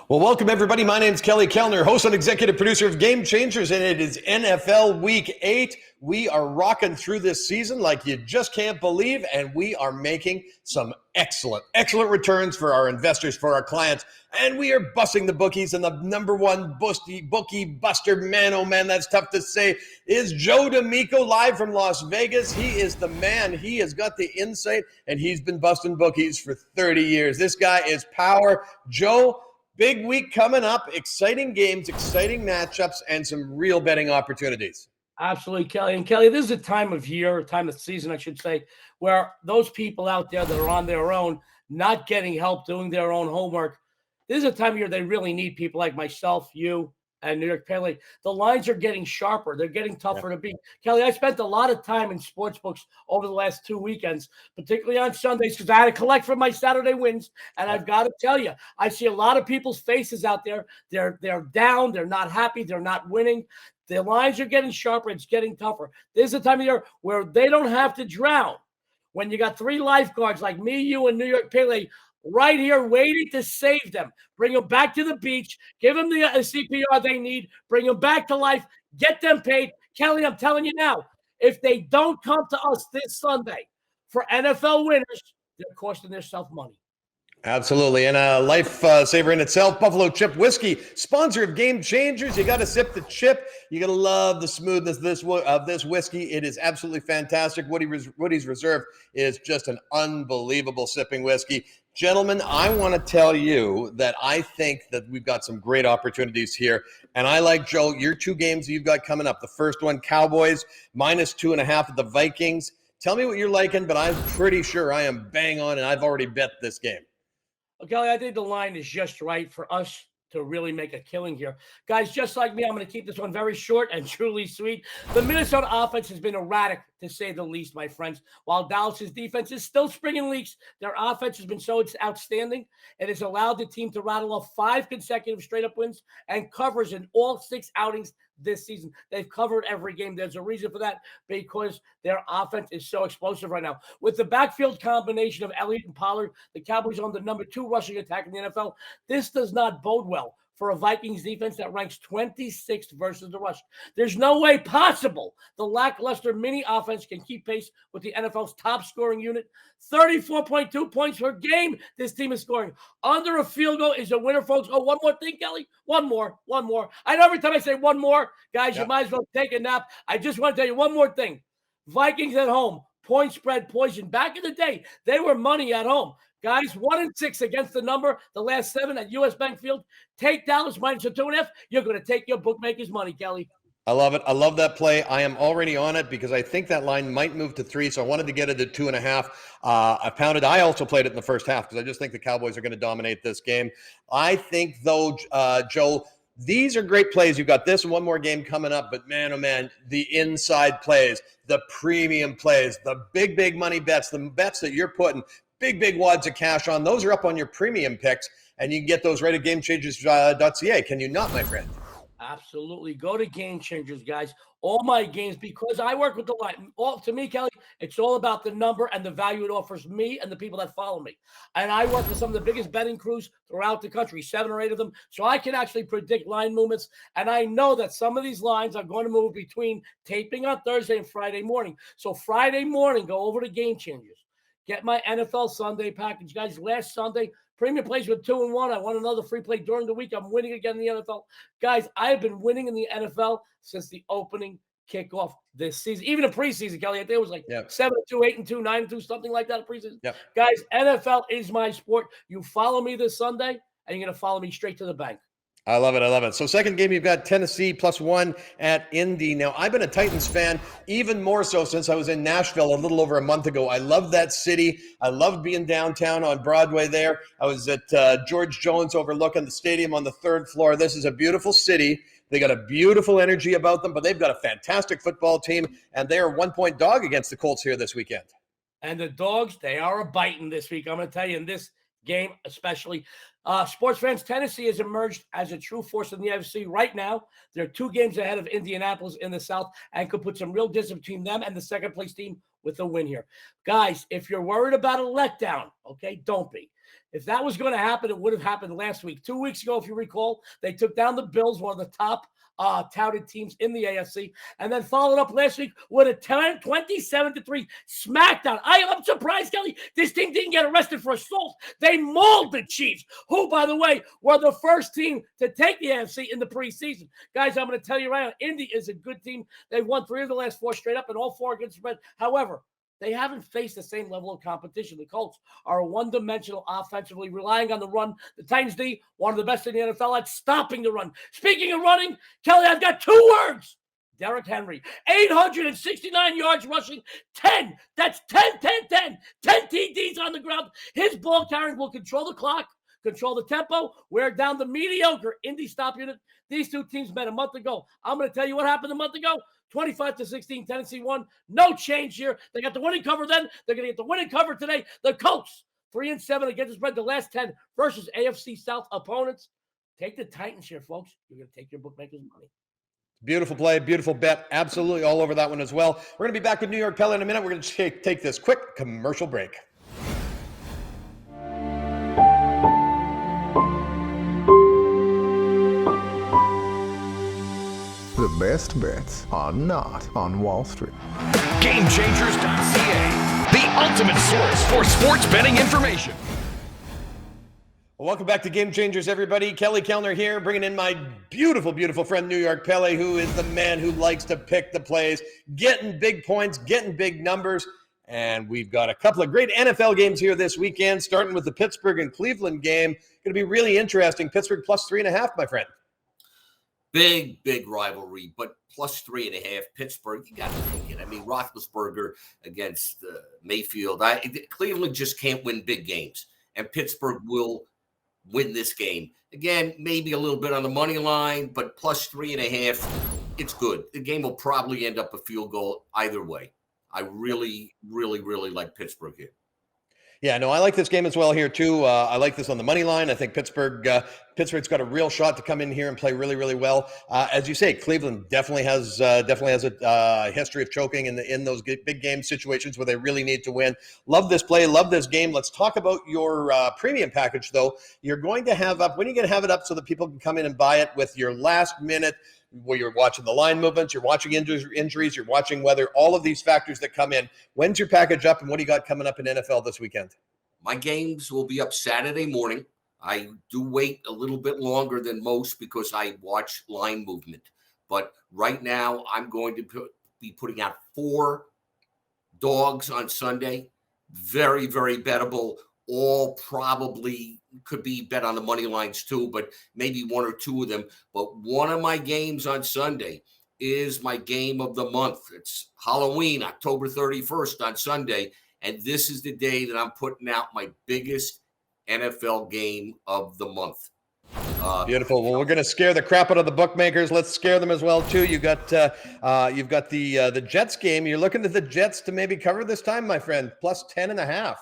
Well, welcome everybody. My name's Kelly Kellner, host and executive producer of GameChangerz, and it is NFL Week 8. We are rocking through this season like you just can't believe, and we are making some excellent returns for our investors, for our clients, and we are busting the bookies. And the number one bookie buster, man, oh man, that's tough to say, is Joe D'Amico, live from Las Vegas. He is the man. He has got the insight, and he's been busting bookies for 30 years. This guy is power. Joe, big week coming up, exciting games, exciting matchups, and some real betting opportunities. Absolutely, Kelly. And Kelly, this is a time of season, I should say, where those people out there that are on their own, not getting help, doing their own homework, this is a time of year they really need people like myself, you, and New York Pele. The lines are getting sharper. They're getting tougher to beat. Kelly, I spent a lot of time in sports books over the last 2 weekends, particularly on Sundays, because I had to collect from my Saturday wins. And I've got to tell you, I see a lot of people's faces out there. They're down. They're not happy. They're not winning. The lines are getting sharper. It's getting tougher. This is the time of year where they don't have to drown. When you got 3 lifeguards like me, you, and New York Pele right here waiting to save them, bring them back to the beach, give them the CPR they need, bring them back to life, get them paid. Kelly, I'm telling you now, if they don't come to us this Sunday for NFL winners, they're costing themselves money. Absolutely. And a lifesaver in itself, Buffalo Chip Whiskey, sponsor of GameChangerz. You got to sip the chip. You got to love the smoothness of this whiskey. It is absolutely fantastic. Woody's Reserve is just an unbelievable sipping whiskey. Gentlemen, I want to tell you that I think that we've got some great opportunities here. And I like, Joe, your 2 games you've got coming up. The first one, Cowboys, -2.5 at the Vikings. Tell me what you're liking, but I'm pretty sure I am bang on, and I've already bet this game. Okay, I think the line is just right for us to really make a killing here. Guys, just like me, I'm going to keep this one very short and truly sweet. The Minnesota offense has been erratic, to say the least, my friends. While Dallas's defense is still springing leaks, their offense has been so outstanding. It has allowed the team to rattle off 5 consecutive straight-up wins and covers in all 6 outings this season. They've covered every game. There's a reason for that, because their offense is so explosive right now. With the backfield combination of Elliott and Pollard, the Cowboys own the number 2 rushing attack in the NFL. This does not bode well for a Vikings defense that ranks 26th versus the rush. There's no way possible the lackluster mini offense can keep pace with the NFL's top scoring unit. 34.2 points per game this team is scoring. Under a field goal is a winner, folks. Oh, one more thing, Kelly. One more. I know every time I say one more, guys, you might as well take a nap. I just want to tell you one more thing. Vikings at home, point spread poison. Back in the day, they were money at home. Guys, 1-6 against the number, the last 7 at US Bank Field. Take Dallas -2.5. You're going to take your bookmaker's money, Kelly. I love it. I love that play. I am already on it because I think that line might move to 3, so I wanted to get it at 2.5. I pounded. I also played it in the first half because I just think the Cowboys are going to dominate this game. I think, though, Joe, these are great plays. You've got this and one more game coming up, but man, oh man, the inside plays, the premium plays, the big money bets, the bets that you're putting big wads of cash on, those are up on your premium picks, and you can get those right at GameChangerz.ca. Can you not, my friend? Absolutely. Go to GameChangerz, guys. All my games, because I work with the line. To me, Kelly, it's all about the number and the value it offers me and the people that follow me. And I work with some of the biggest betting crews throughout the country, 7 or 8 of them. So I can actually predict line movements. And I know that some of these lines are going to move between taping on Thursday and Friday morning. So Friday morning, go over to GameChangerz. Get my NFL Sunday package. Guys, last Sunday, premium plays with 2 and 1. I won another free play during the week. I'm winning again in the NFL. Guys, I have been winning in the NFL since the opening kickoff this season. Even a preseason, Kelly, I think it was like 7-2, 8-2, 9-2, something like that preseason. Guys, NFL is my sport. You follow me this Sunday, and you're going to follow me straight to the bank. I love it. So second game, you've got Tennessee +1 at Indy. Now, I've been a Titans fan even more so since I was in Nashville a little over a month ago. I love that city. I loved being downtown on Broadway there. I was at George Jones overlooking the stadium on the 3rd floor. This is a beautiful city. They got a beautiful energy about them, but they've got a fantastic football team, and they are 1-point dog against the Colts here this weekend. And the dogs, they are a biting this week. I'm going to tell you, in this game especially. Sports fans, Tennessee has emerged as a true force in the NFC right now. They're 2 games ahead of Indianapolis in the South and could put some real distance between them and the second-place team, with a win here. Guys, if you're worried about a letdown, okay, don't be. If that was going to happen, it would have happened last week. 2 weeks ago, if you recall, they took down the Bills, one of the top touted teams in the AFC, and then followed up last week with a 27-3 smackdown. I'm surprised, Kelly, this team didn't get arrested for assault. They mauled the Chiefs, who, by the way, were the first team to take the AFC in the preseason. Guys, I'm going to tell you right now, Indy is a good team. They've won 3 of the last 4 straight up and all 4 against the spread. However, they haven't faced the same level of competition. The Colts are one-dimensional offensively, relying on the run. The Titans D, one of the best in the NFL at stopping the run. Speaking of running, Kelly, I've got 2 words. Derrick Henry, 869 yards rushing, 10. That's 10, 10, 10. 10 TDs on the ground. His ball carrying will control the clock, control the tempo, wear down the mediocre Indy stop unit. These 2 teams met a month ago. I'm going to tell you what happened a month ago. 25-16, Tennessee won. No change here. They got the winning cover then. They're going to get the winning cover today. The Colts, 3-7 against the spread, the last 10 versus AFC South opponents. Take the Titans here, folks. You're going to take your bookmakers' money. Beautiful play, beautiful bet. Absolutely all over that one as well. We're going to be back with New York Pele in a minute. We're going to take this quick commercial break. The best bets are not on Wall Street. GameChangerz.ca, the ultimate source for sports betting information. Well, welcome back to Game Changers, everybody. Kelly Kellner here, bringing in my beautiful, beautiful friend, New York Pele, who is the man who likes to pick the plays, getting big points, getting big numbers. And we've got a couple of great NFL games here this weekend, starting with the Pittsburgh and Cleveland game. Going to be really interesting. Pittsburgh plus 3.5, my friend. Big rivalry, but plus 3.5. Pittsburgh, you got to take it. I mean, Roethlisberger against Mayfield. Cleveland just can't win big games, and Pittsburgh will win this game. Again, maybe a little bit on the money line, but plus 3.5, it's good. The game will probably end up a field goal either way. I really like Pittsburgh here. Yeah, no, I like this game as well here too. I like this on the money line. I think Pittsburgh's got a real shot to come in here and play really well. As you say, Cleveland definitely has a history of choking in those big game situations where they really need to win. Love this play, love this game. Let's talk about your premium package though. You're going to have up, when are you going to have it up so that people can come in and buy it with your last minute, where you're watching the line movements, you're watching injuries, you're watching weather, all of these factors that come in. When's your package up, and what do you got coming up in NFL this weekend? My games will be up Saturday morning. I do wait a little bit longer than most because I watch line movement. But right now, I'm going to be putting out 4 dogs on Sunday. Very bettable. All probably could be bet on the money lines too, but maybe 1 or 2 of them. But one of my games on Sunday is my game of the month. It's Halloween, October 31st on Sunday. And this is the day that I'm putting out my biggest NFL game of the month. Beautiful. Well, we're going to scare the crap out of the bookmakers. Let's scare them as well too. You've got the Jets game. You're looking at the Jets to maybe cover this time, my friend. Plus 10.5.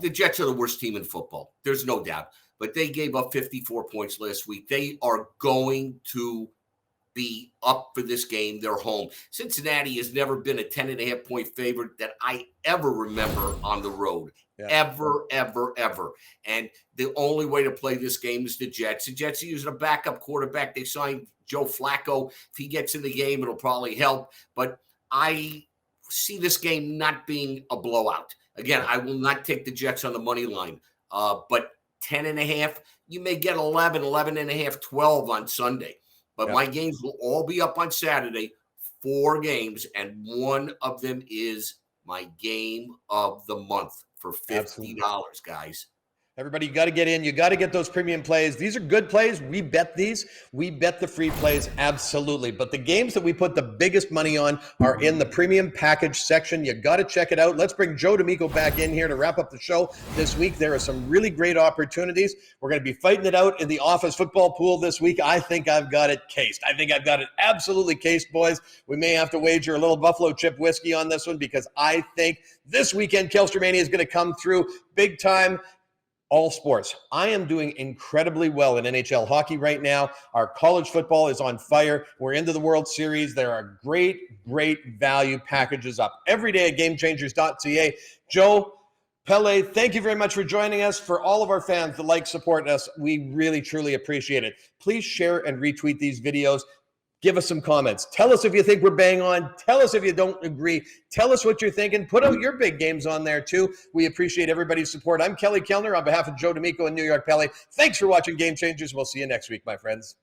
The Jets are the worst team in football. There's no doubt. But they gave up 54 points last week. They are going to be up for this game. They're home. Cincinnati has never been a 10.5 point favorite that I ever remember on the road. Yeah. Ever. And the only way to play this game is the Jets. The Jets are using a backup quarterback. They signed Joe Flacco. If he gets in the game, it'll probably help. But I see this game not being a blowout. Again, I will not take the Jets on the money line. But 10.5, you may get 11.5, 12 on Sunday. But my games will all be up on Saturday, 4 games, and one of them is my game of the month for $50, guys. Everybody, you got to get in. You got to get those premium plays. These are good plays. We bet these. We bet the free plays, absolutely. But the games that we put the biggest money on are in the premium package section. You got to check it out. Let's bring Joe D'Amico back in here to wrap up the show this week. There are some really great opportunities. We're going to be fighting it out in the office football pool this week. I think I've got it cased. I think I've got it absolutely cased, boys. We may have to wager a little Buffalo Chip whiskey on this one because I think this weekend Kelstermania is going to come through big time. All sports. I am doing incredibly well in NHL hockey right now. Our college football is on fire. We're into the World Series. There are great great value packages up every day at GameChangerz.ca. Joe, Pele, thank you very much for joining us. For all of our fans that like supporting us, we really, truly appreciate it. Please share and retweet these videos. Give us some comments. Tell us if you think we're bang on. Tell us if you don't agree. Tell us what you're thinking. Put out your big games on there too. We appreciate everybody's support. I'm Kelly Kellner on behalf of Joe D'Amico and New York Pele. Thanks for watching Game Changers. We'll see you next week, my friends.